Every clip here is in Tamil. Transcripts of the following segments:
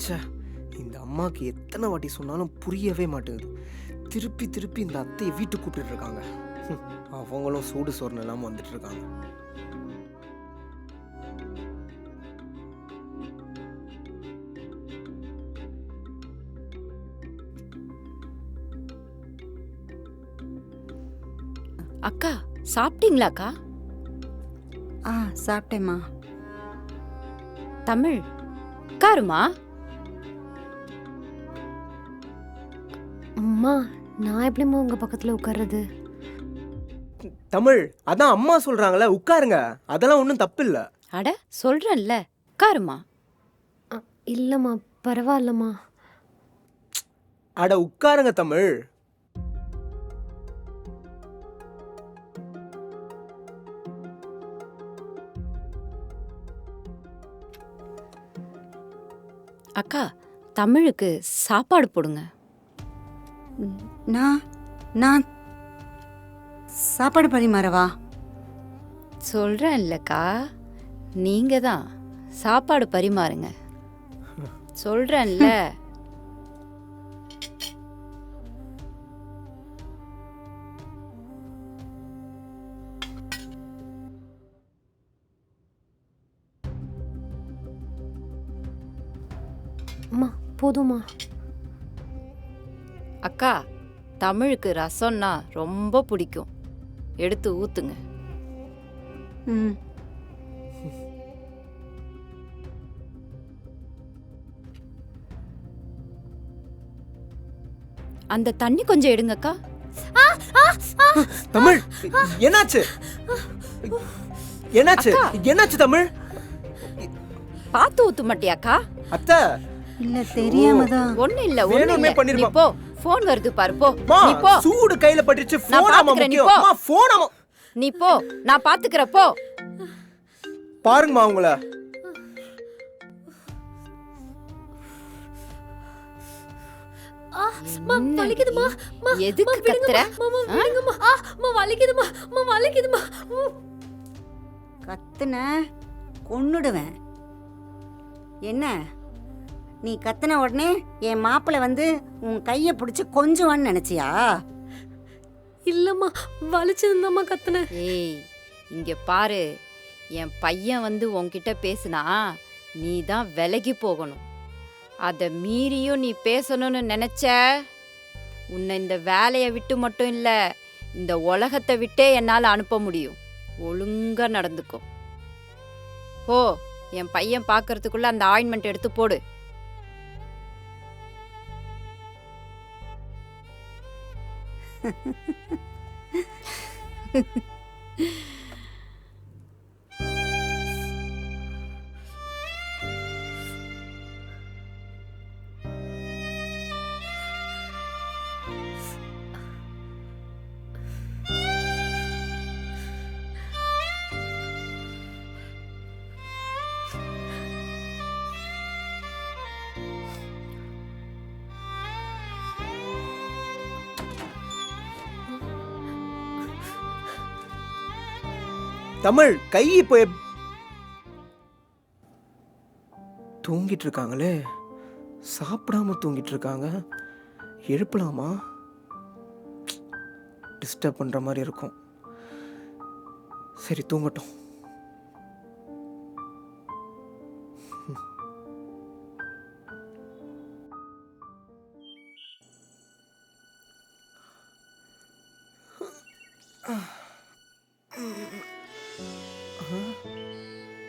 ச்சே, இந்த அம்மாவுக்கு எத்தனை வாட்டி சொன்னாலும் புரியவே மாட்டேங்குது. திருப்பி திருப்பி இந்த அத்தையை வீட்டுக்கு கூப்பிட்டு இருக்காங்க. அவங்களும் சூடு சொரணை இல்லாமல் வந்துட்டு இருக்காங்க. அக்கா சாப்பிட்டீங்களாக்கா? சாப்பிட்டேம்மா. தமிழ் உட்காருமா. அம்மா, நான் எப்படிம்மா உங்க பக்கத்துல உட்கார்றது? தமிழ், அதான் அம்மா சொல்றாங்களே உட்காருங்க, அதெல்லாம் ஒன்றும் தப்பு இல்லை. அட சொல்றேன்ல, உட்காருமா. இல்லம்மா, பரவாயில்லம்மா. அட உட்காருங்க தமிழ். அக்கா தமிழுக்கு சாப்பாடு போடுங்க. நான் நான் சாப்பாடு பரிமாறவா? சொல்றேன் இல்லக்கா, நீங்க தான் சாப்பாடு பரிமாறுங்க. சொல்றேன்ல. அம்மா போதுமா? அக்கா தமிழுக்கு ரசம்னா ரொம்ப பிடிக்கும், எடுத்து ஊத்துங்க. ம். அந்த தண்ணி கொஞ்சம் எடுங்கக்கா. தமிழ், என்னாச்சு? என்னாச்சு? என்னாச்சு தமிழ்? பார்த்து ஊத்து மாட்டியாக்கா? அத்தை, இல்ல தெரியாம தான். ஒண்ணு இல்ல, வேணுமே ஒண்ணு இல்ல. நீ பண்ணிருப்பான். போ, போன் வருது பாரு. போ மா, நீ போ. சூடு கையில பட்டுச்சு. நான் போன் ஆமா பாத்துக்கிறேன், நீ முக்கியம். போ. மா, போன் ஆமா. நீ போ, நான் பாத்துக்கிறேன். போ. பாருங்கம்மா உங்கள. வலிக்குதுமா. எதுக்கு கத்துற? வலிக்குதுமா. கத்துன கொன்னுடுவேன். என்ன நீ கத்துன உடனே என் மாப்பிள்ளை வந்து உன் கையை பிடிச்சி கொஞ்சுவான்னு நினைச்சியா? இல்லம்மா, வலிச்சதுதாம்மா கத்துனேன். ஏய் இங்க பாரு, என் பையன் வந்து உன்கிட்ட பேசுனா நீ தான் விலகி போகணும். அதை மீறியும் நீ பேசணும்னு நினைச்ச, உன்னை இந்த வேலையை விட்டு மட்டும் இல்ல, இந்த உலகத்தை விட்டே என்னால் அனுப்ப முடியும். ஒழுங்கா நடந்துக்கோ. போ, என் பையன் பார்க்கறதுக்குள்ள அந்த ஆயின்மெண்ட் எடுத்து போடு. தமிழ், கை இப்போ தூங்கிட்டு இருக்காங்களே, சாப்பிடாம தூங்கிட்டு இருக்காங்க. எழுப்பலாமா? டிஸ்டர்ப் பண்ற மாதிரி இருக்கும். சரி, தூங்கட்டும்.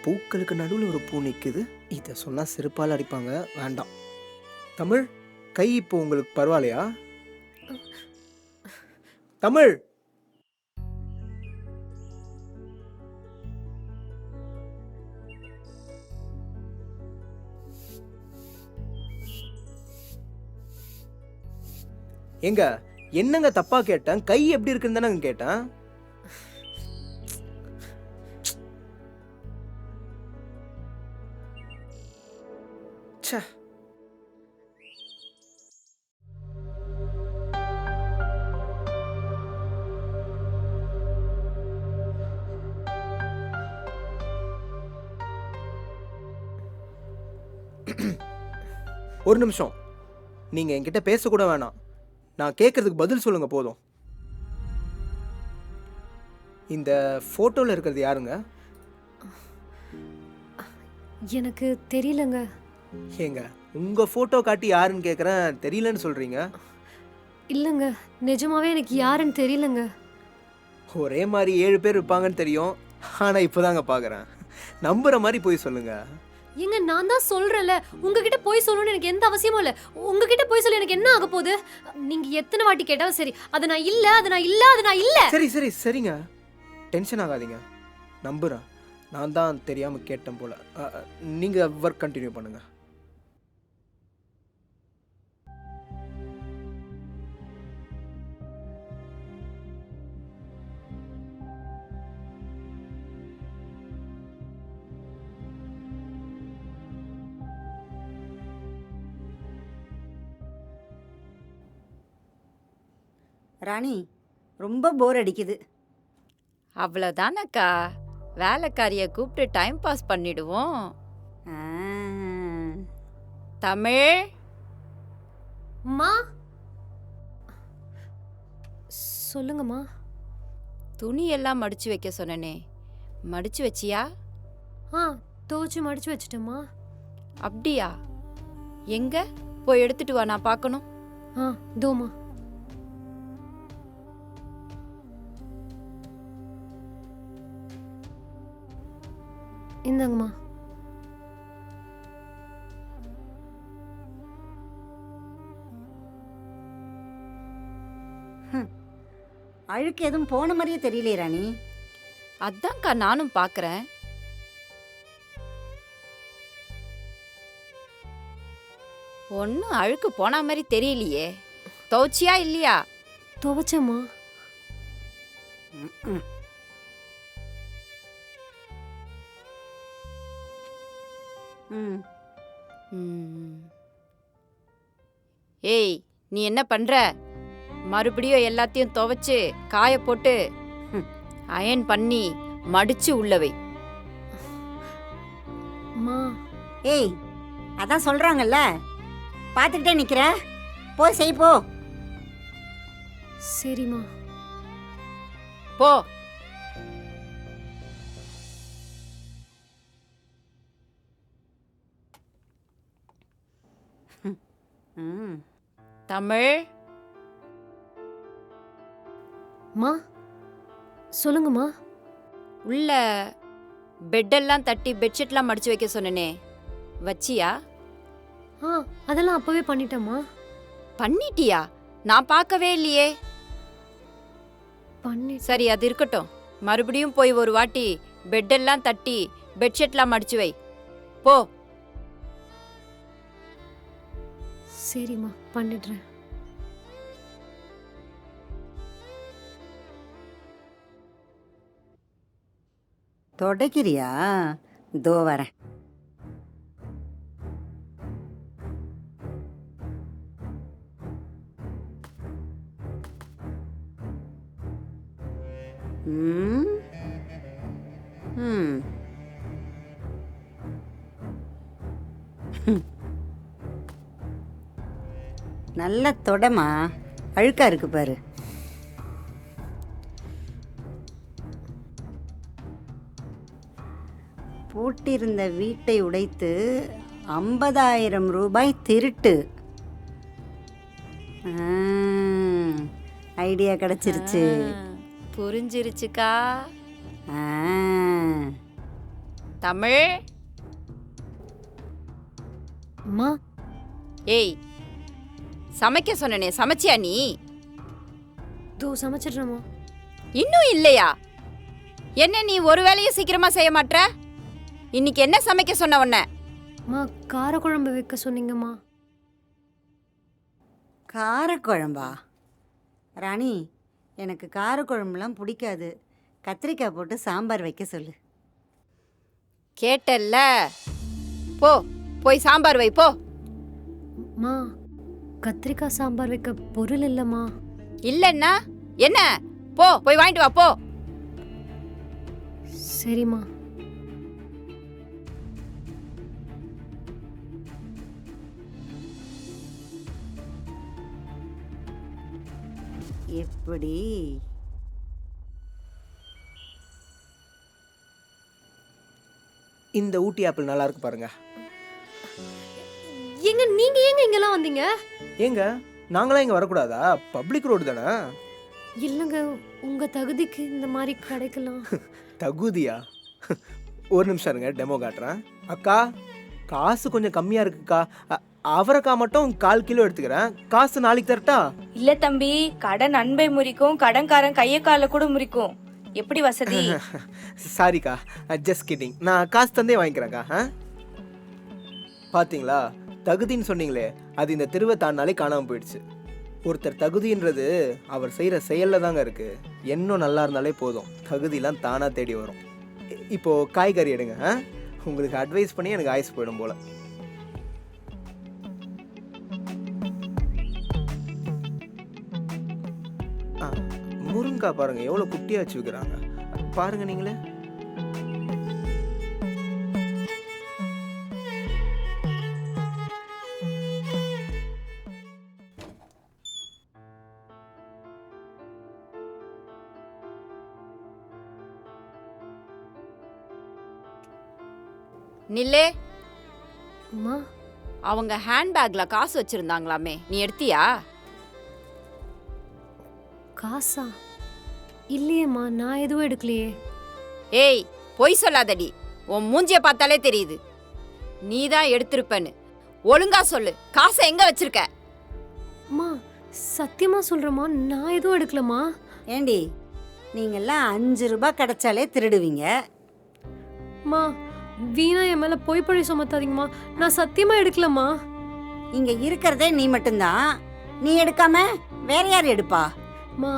பூக்களுக்கு நடுவில் ஒரு பூ நிற்குது. இதை சொன்னால் செருப்பால் அடிப்பாங்க, வேண்டாம். தமிழ், கை இப்போ உங்களுக்கு பரவாயில்லையா? தமிழ், எங்க என்னங்க தப்பா கேட்டேன்? கை எப்படி இருக்குன்னு தானே கேட்டேன். ச்சே, ஒரு நிமிஷம். நீங்கள் என்கிட்ட பேசக்கூட வேணாம். நான் கேட்குறதுக்கு பதில் சொல்லுங்கள் போதும். இந்த ஃபோட்டோவில் இருக்கிறது யாருங்க? எனக்கு தெரியலங்க. ஏங்க உங்கள் ஃபோட்டோ காட்டி யாருன்னு கேட்குறேன், தெரியலன்னு சொல்கிறீங்க. இல்லைங்க, நிஜமாவே எனக்கு யாருன்னு தெரியலங்க. ஒரே மாதிரி 7 பேர் இருப்பாங்கன்னு தெரியும், ஆனால் இப்போதாங்க பார்க்குறேன். நம்புகிற மாதிரி போய் சொல்லுங்கள். ஏங்க நான் தான் சொல்றேன்ல, உங்ககிட்ட போய் சொல்லணும்னு எனக்கு எந்த அவசியமும் இல்லை. உங்ககிட்ட போய் சொல்லி எனக்கு என்ன ஆக போகுது? நீங்க எத்தனை வாட்டி கேட்டாலும் சரி, அது நான் இல்ல, அது நான் இல்ல, அது நான் இல்ல. சரிங்க, டென்ஷன் ஆகாதீங்க. நம்புகிறேன், நான் தான் தெரியாமல் கேட்டேன் போல். நீங்கள் ஒர்க் கண்டினியூ பண்ணுங்கள். ராணி, ரொம்ப போர் அடிக்குது. அவ்வளோதானக்கா, வேலைக்காரியை கூப்பிட்டு டைம் பாஸ் பண்ணிடுவோம். ஆ, தமிழ், மா சொல்லுங்கம்மா. துணி எல்லாம் மடிச்சு வைக்க சொன்னனே, மடிச்சு வச்சியா? துவச்சி மடிச்சு வச்சிட்டேம்மா. அப்படியா? எங்க போய் எடுத்துட்டு வா, நான் பார்க்கணும். தோமா. இந்தாங்கம்மா. அழுக்கு எதுவும் போன மாதிரியே தெரியலையே ராணி. அதான்க்கா நானும் பார்க்கறேன். ஒன்னும் அழுக்கு போன மாதிரி தெரியலையே. துவச்சியா இல்லையா? துவச்சேம்மா. ஏய், நீ என்ன பண்ற? மறுபடியும் எல்லாத்தையும் துவைச்சு காய போட்டு அயன் பண்ணி மடிச்சு உள்ளவை. ஏய், அதான் சொல்றாங்கல்ல, பார்த்துக்கிட்டே நிக்கிற, போய் செய் போ. சரிம்மா. போ. தமிழ், மா சொல்லுங்கம்மா. உள்ள பெட்டெல்லாம் தட்டி பெட்ஷீட்லாம் மடிச்சு வைக்க சொன்னனே, வச்சியா? அதெல்லாம் அப்பவே பண்ணிட்டேம்மா. பண்ணிட்டியா? நான் பார்க்கவே இல்லையே. சரி, அது இருக்கட்டும். மறுபடியும் போய் ஒரு வாட்டி பெட்டெல்லாம் தட்டி பெட்ஷீட்லாம் மடிச்சு வை. போ. சரிம்மா, பண்ணிடுறேன். தொடக்கிறியா? இதோ வரேன். நல்ல தொடமா, அழுக்கா இருக்கு பாரு. பூட்டியிருந்த வீட்டை உடைத்து 50,000 ரூபாய் திருட்டு. ஐடியா கிடைச்சிருச்சு. புரிஞ்சிருச்சுக்கா. ஆ, தமிழ். அம்மா. ஏய், சமைக்க சொன்னனே, சமைச்சியா நீ? சமைச்சிடுறேம்மா. இன்னும் இல்லையா? என்ன நீ ஒரு வேலையும் சீக்கிரமா செய்ய மாட்ற? இன்னைக்கு என்ன சமைக்க சொன்ன உன்ன? காரக்குழம்பு வைக்க சொன்னீங்கம்மா. காரக்குழம்பா? ராணி, எனக்கு காரக்குழம்புலாம் பிடிக்காது. கத்திரிக்காய் போட்டு சாம்பார் வைக்க சொல்லு. கேட்டல்ல, போ போய் சாம்பார் வை. போ. கத்திரிக்காய் சாம்பார் வைக்க பொருள் இல்லம்மா. இல்லன்னா என்ன? போ போய் வாங்கிட்டு வா. போ. சரிம்மா. எப்படி? இந்த ஊட்டி ஆப்பிள் நல்லா இருக்கு பாருங்க. எங்க நீங்க ஏங்க இங்கெல்லாம் வந்தீங்க? ஏங்க நாங்களாம் இங்கே வரக்கூடாதா? பப்ளிக் ரோடு தானே. இல்லங்க, உங்க தகுதிக்கு இந்த மாதிரி கிடைக்கலாம். தகுதியா? ஒரு நிமிஷம் இருங்க, டெமோ காட்டுறேன். அக்கா காசு கொஞ்சம் கம்மியாக இருக்குக்கா. அவரைக்காய் மட்டும் 1/4 கிலோ எடுத்துக்கிறேன். காசு நாளைக்கு தரட்டா? இல்ல தம்பி, கடன் அன்பை முறிக்கும், கடன்காரன் கைய கால கூட முறிக்கும். எப்படி வசதி? சாரிக்கா, ஜஸ்ட் கிட்டிங். நான் காசு தந்தே வாங்கிக்கிறேன்க்கா. பார்த்தீங்களா, தகுதின்னு சொன்னீங்களே, அது இந்த தெருவை தாண்டினாலே காணாமல் போயிடுச்சு. ஒருத்தர் தகுதின்றது அவர் செய்கிற செயலில் தாங்க இருக்குது. இன்னும் நல்லா இருந்தாலே போதும், தகுதியெலாம் தானாக தேடி வரும். இப்போது காய்கறி எடுங்க. உங்களுக்கு அட்வைஸ் பண்ணி எனக்கு ஆயுஸ் போயிடும் போல். முருங்காய் பாருங்க எவ்வளோ குட்டியாக வச்சு வைக்கிறாங்க பாருங்க நீங்களே. நில்லே. அம்மா, அவங்க ஹேண்ட்பேக்ல காசு வச்சிருந்தாங்களாமே, நீ எடுத்தியா? காசா? இல்லையேம்மா, நான் எதுவும் எடுக்கலையே. ஏய், பொய் சொல்லாதடி. உன் மூஞ்சிய பார்த்தாலே தெரியுது நீ தான் எடுத்திருப்பன்னு. ஒழுங்கா சொல்லு, காசை எங்க வச்சிருக்க? அம்மா, சத்தியமா சொல்றேம்மா, நான் எதுவும் எடுக்கலம்மா. ஏண்டி, நீங்கெல்லாம் 5 ரூபாய் கிடைச்சாலே திருடுவீங்க. அம்மா, வீணா என் மேல பொய் பழி சுமத்தாதீங்கம்மா. நான் சத்தியமா எடுக்கலம்மா. இங்க இருக்கிறதே நீ மட்டும்தான். நீ எடுக்காம வேற யார் எடுப்பா? அம்மா,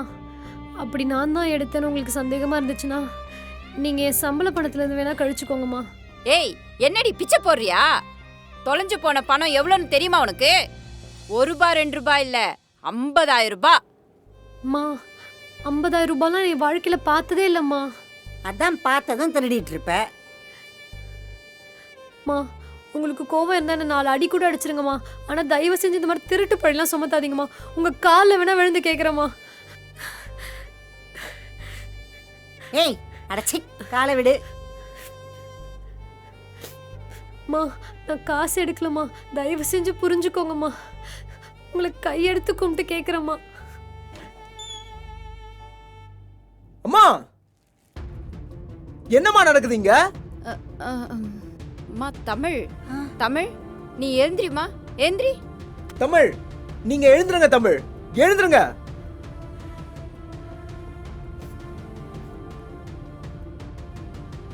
அப்படி நான் தான் எடுத்தேன்னு உங்களுக்கு சந்தேகமா இருந்துச்சுன்னா நீங்க என் சம்பள பணத்துல இருந்து வேணா கழிச்சுக்கோங்கம்மா. ஏய், என்னடி பிச்சை போடுறியா? தொலைஞ்சு போன பணம் எவ்வளோன்னு தெரியுமா உனக்கு? 1 ரூபாய் 2 ரூபாய் இல்ல, 50,000 ரூபாய். அம்மா, 50,000 ரூபாய்லாம் என் வாழ்க்கையில பார்த்ததே இல்லம்மா. அதான் பார்த்ததும் திருடிட்டு இருப்ப. அம்மா, உங்களுக்கு கோவம் இருந்தா என்ன 4 அடி கூட அடிச்சிருங்கம்மா. ஆனா தயவு செஞ்சு இந்த மாதிரி திருட்டு பழிலாம் சுமத்தாதீங்கம்மா. உங்க காலில் வேணா விழுந்து கேட்குறேம்மா. ஏய், அடச்சி, காலை விடு. அம்மா, நான் காசு எடுக்கலம்மா. தயவு செஞ்சு புரிஞ்சுக்கோங்கம்மா. உங்களை கையெடுத்து கும்பிட்டு கேட்குறேம்மா. அம்மா, என்னம்மா நடக்குதுங்க? அம்மா, தமிழ் தமிழ், நீ எழுந்திரிமா, எழுந்திரி. தமிழ், நீங்க எழுந்துருங்க. தமிழ், எழுந்துருங்க.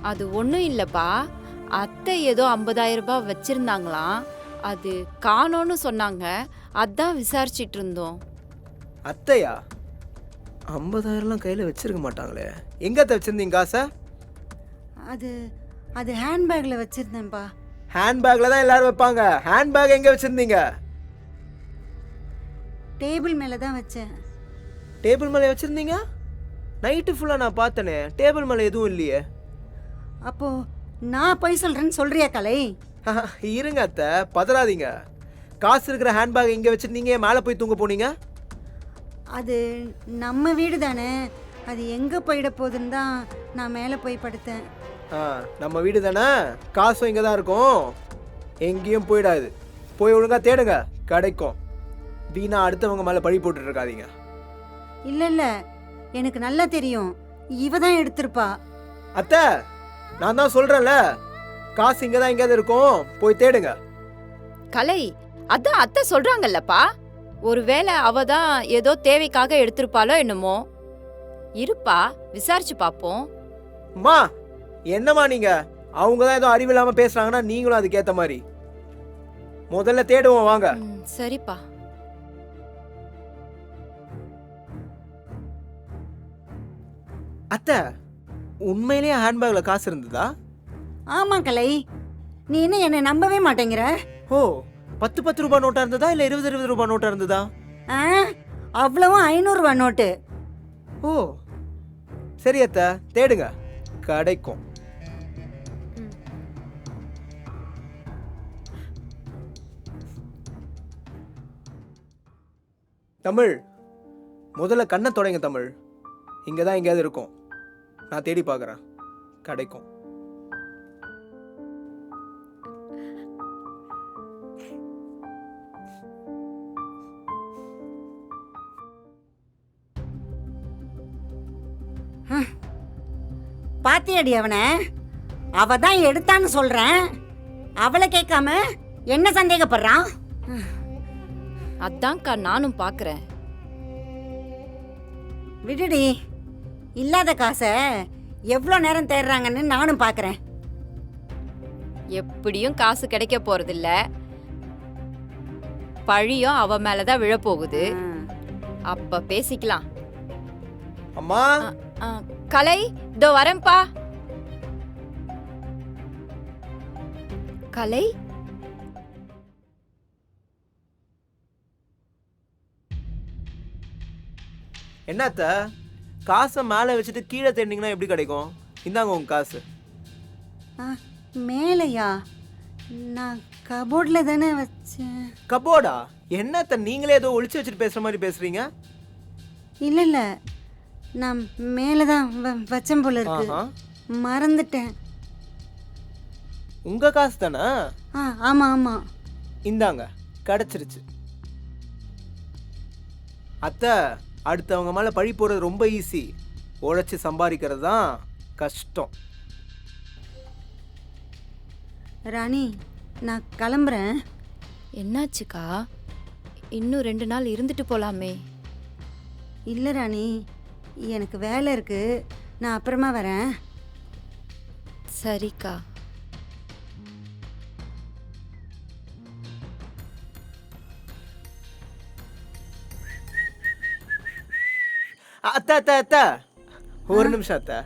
அது ஒன்றும் இல்லைப்பா, அத்தை ஏதோ 50,000 ரூபாய் வச்சிருந்தாங்களாம், அது காணோன்னு சொன்னாங்க, அதான் விசாரிச்சிட்டு இருந்தோம். அத்தையா? 50,000லாம் கையில் வச்சிருக்க மாட்டாங்களே. எங்க அத்தை வச்சிருந்தீங்க காசை? அது அது ஹேண்ட்பேக்ல வச்சிருந்தேன்ப்பா. ஹேண்ட்பேக்ல தான் எல்லாரும் வைப்பாங்க. ஹேண்ட்பேக் எங்க வச்சிருந்தீங்க? டேபிள் மேல தான் வச்சேன். டேபிள் மேலே வச்சிருந்தீங்க? நைட்டு ஃபுல்லாக நான் பார்த்தனே, டேபிள் மேலே எதுவும் இல்லையே. அப்போ நான் போய் சொல்றேன்னு சொல்றியா கலை? இருங்க அத்தை, பதறாதீங்க. காசு இருக்கிற ஹேண்ட்பேக் எங்கே வச்சிருந்தீங்க? மேலே போய் தூங்க போனீங்க? அது நம்ம வீடு தானே, அது எங்க போயிட போகுதுன்னு தான் நான் மேலே போய் படுத்தேன். நம்ம வீடு தானே, காசும் இங்கே தான் இருக்கும், எங்கேயும் போயிடாது. போய் ஒழுங்கா தேடுங்க, கிடைக்கும். வீணா அடுத்தவங்க மேலே பழி போட்டுட்டு இருக்காதீங்க. இல்லை இல்லை, எனக்கு நல்லா தெரியும், இவ தான் எடுத்திருப்பா. அத்தை, நான் தான் சொல்கிறேன்ல, காசு இங்கே தான் எங்கேயாவது இருக்கும், போய் தேடுங்க. கலை, அதான் அத்தை சொல்றாங்கல்லப்பா, ஒருவேளை அவ தான் ஏதோ தேவைக்காக எடுத்திருப்பாளோ என்னமோ. இருப்பா, விசாரிச்சு பாப்போம். அம்மா, என்னம்மா நீங்க? அவங்க தான் ஏதோ அறிவில்லாம பேசுறாங்கன்னா நீங்களும் அதுக்கேத்த மாதிரி. முதல்ல தேடுவோம் வாங்க. சரிப்பா. அத்தை, உண்மையிலேயே ஹேண்ட்பேக்ல காசு இருந்ததா? ஆமா கலை, நீ என்ன என்னை நம்பவே மாட்டேங்கிற? ஓ, 10 ரூபாய் நோட்டா இருந்ததா இல்ல 20 ரூபாய் நோட்டா இருந்ததா? அவ்வளவும் 500 ரூபாய் நோட்டு. ஓ சரி அத்தை, தேடுங்க, கிடைக்கும். தமிழ், முதல்ல கண்ணை தொடங்க தமிழ். இங்கே தான் எங்கேயாவது இருக்கும். நான் தேடி பார்க்குறேன், கிடைக்கும். பாத்தியாடி அவனை? அவ தான் எடுத்தான்னு சொல்றேன். அவளை கேட்காம என்ன சந்தேகப்படுறான்? அதான்க்கா நானும் பார்க்குறேன். விடுடி, இல்லாத காசை எவ்வளோ நேரம் தேடுறாங்கன்னு நானும் பார்க்குறேன். எப்படியும் காசு கிடைக்க போறதில்ல, பழியும் அவ மேலதான் விழப்போகுது. அப்ப பேசிக்கலாம். அம்மா, ஆ, கலை, இதோ வரேன்பா. கலை, என்னத்த காசை மேலே வச்சுட்டு கீழே தேடினீங்கன்னா எப்படி கிடைக்கும்? இந்தாங்க உங்க காசு. மேலையா? நான் கபோர்டில் தானே வச்சேன். கபோர்டா? என்னத்த நீங்களே ஏதோ ஒளிச்சு வச்சுட்டு பேசுற மாதிரி பேசுறீங்க? இல்லை இல்லை, நான் மேலே தான் வச்சேன் போல இருக்கு. ஆஹா. மறந்துட்டேன். உங்க காசு தானே? ஆமாம் ஆமாம். இந்தாங்க, கிடைச்சிருச்சு. அத்தை, அடுத்தவங்க மேலே பழி போடுறது ரொம்ப ஈஸி, உழைச்சி சம்பாதிக்கிறது தான் கஷ்டம். ராணி, நான் கிளம்புறேன். என்னாச்சுக்கா? இன்னும் 2 நாள் இருந்துட்டு போலாமே. இல்லை ராணி, எனக்கு வேலை இருக்கு, நான் அப்புறமா வரேன். சரிக்கா. அத்தை அத்தை அத்தை, ஒரு நிமிஷம் அத்தை.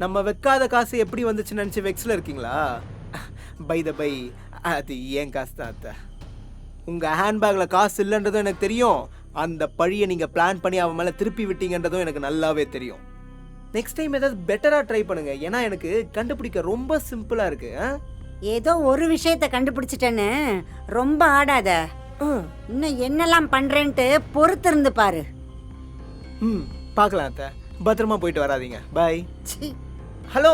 நம்ம வைக்காத காசு எப்படி வந்துச்சுன்னு நினச்சி வெக்ஸில் இருக்கீங்களா? பை த பை, அது ஏன் காசு தான் அத்தை. உங்கள் ஹேண்ட்பேக்கில் காசு இல்லைன்றதும் எனக்கு தெரியும். அந்த பழியை நீங்கள் பிளான் பண்ணி அவன் மேலே திருப்பி விட்டீங்கன்றதும் எனக்கு நல்லாவே தெரியும். நெக்ஸ்ட் டைம் ஏதாவது பெட்டராக ட்ரை பண்ணுங்க. ஏன்னா எனக்கு கண்டுபிடிக்க ரொம்ப சிம்பிளாக இருக்கு. ஏதோ ஒரு விஷயத்தை கண்டுபிடிச்சிட்டேன்னு ரொம்ப ஆடாத. இன்னும் என்னெல்லாம் பண்ணுறேன்ட்டு பொறுத்திருந்து பாரு. பார்க்கலாம் அத்தை. பத்திரமா போயிட்டு வராதீங்க. பாய். ஹலோ,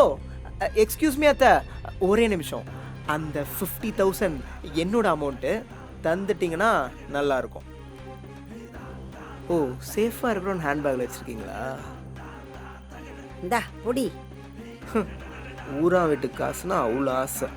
எக்ஸ்கியூஸ் மீ அத்தை, ஒரே நிமிஷம். அந்த 50,000 என்னோட அமௌண்ட்டு தந்துட்டிங்கன்னா நல்லாயிருக்கும். ஓ, சேஃபாக இருக்கணும்னு ஹேண்ட்பேக்கில் வச்சுருக்கீங்களா? இந்தா புடி. ஊரா வீட்டு காசுனா அவ்வளோ ஆசை.